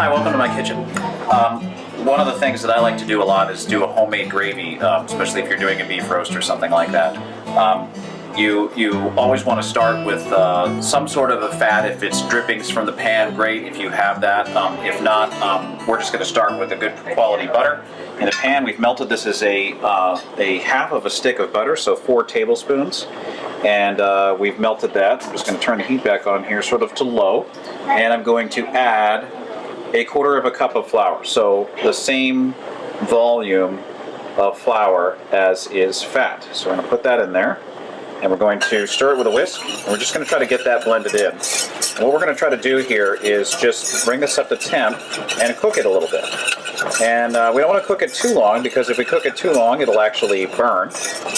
Hi, welcome to my kitchen. One of the things that I like to do a lot is do a homemade gravy, especially if you're doing a beef roast or something like that. You always want to start with some sort of a fat. If it's drippings from the pan, great if you have that. If not, we're just going to start with a good quality butter. In a pan, we've melted this as a half of a stick of butter, so 4 tablespoons. And we've melted that. I'm just going to turn the heat back on here sort of to low. And I'm going to add 1/4 cup of flour. So the same volume of flour as is fat. So we're going to put that in there. And we're going to stir it with a whisk, and we're just going to try to get that blended in. And what we're going to try to do here is just bring this up to temp and cook it a little bit. And we don't want to cook it too long, because if we cook it too long, it'll actually burn.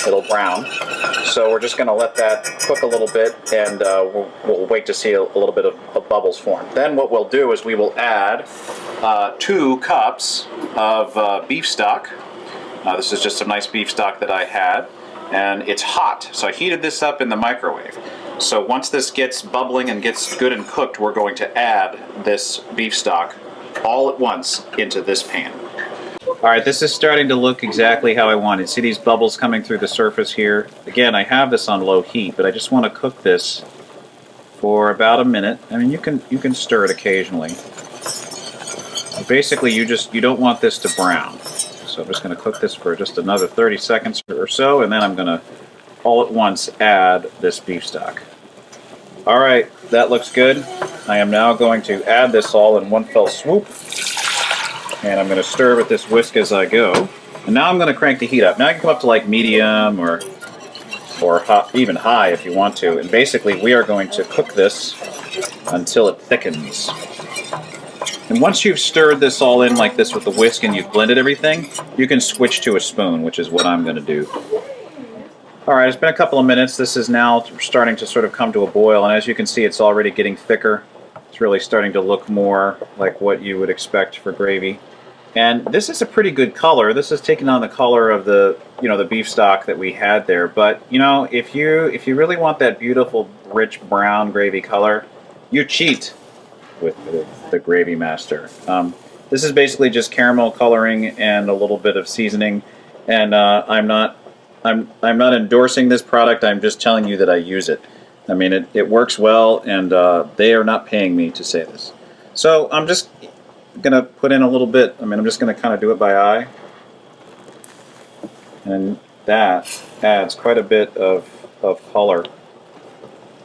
It'll brown. So we're just going to let that cook a little bit, and we'll wait to see a little bit of bubbles form. Then what we'll do is we will add 2 cups of beef stock. This is just some nice beef stock that I had. And it's hot, so I heated this up in the microwave. So once this gets bubbling and gets good and cooked, we're going to add this beef stock all at once into this pan. Alright, this is starting to look exactly how I want it. See these bubbles coming through the surface here? Again, I have this on low heat, but I just want to cook this for about a minute. I mean, you can stir it occasionally. Basically, you don't want this to brown. So I'm just going to cook this for just another 30 seconds or so, and then I'm going to all at once add this beef stock. Alright, that looks good. I am now going to add this all in one fell swoop, and I'm going to stir with this whisk as I go. And now I'm going to crank the heat up. Now I can come up to like medium or hot, even high if you want to. And basically we are going to cook this until it thickens. And once you've stirred this all in like this with the whisk and you've blended everything, you can switch to a spoon, which is what I'm going to do. Alright, it's been a couple of minutes. This is now starting to sort of come to a boil, and as you can see, it's already getting thicker. It's really starting to look more like what you would expect for gravy. And this is a pretty good color. This is taking on the color of the beef stock that we had there. But if you really want that beautiful, rich brown gravy color, you cheat with the Gravy Master. This is basically just caramel coloring and a little bit of seasoning, and I'm not endorsing this product. I'm just telling you that I use it. I mean, it works well, and they are not paying me to say this. So I'm just gonna put in a little bit. I mean, I'm just gonna kind of do it by eye, and that adds quite a bit of color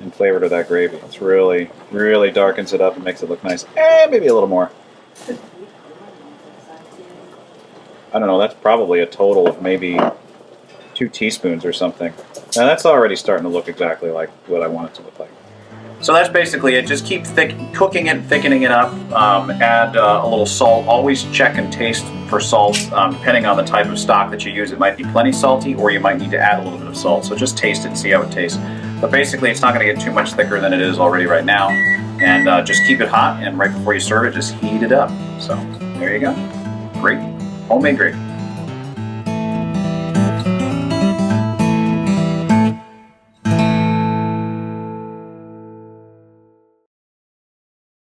and flavor to that gravy. It's really darkens it up and makes it look nice. Maybe a little more. I don't know, that's probably a total of maybe 2 teaspoons or something. Now that's already starting to look exactly like what I want it to look like. So that's basically it. Just keep cooking it, thickening it up. Add a little salt. Always check and taste for salt. Depending on the type of stock that you use, it might be plenty salty, or you might need to add a little bit of salt. So just taste it and see how it tastes. But basically, it's not going to get too much thicker than it is already right now. And just keep it hot, and right before you serve it, just heat it up. So there you go. Great homemade gravy.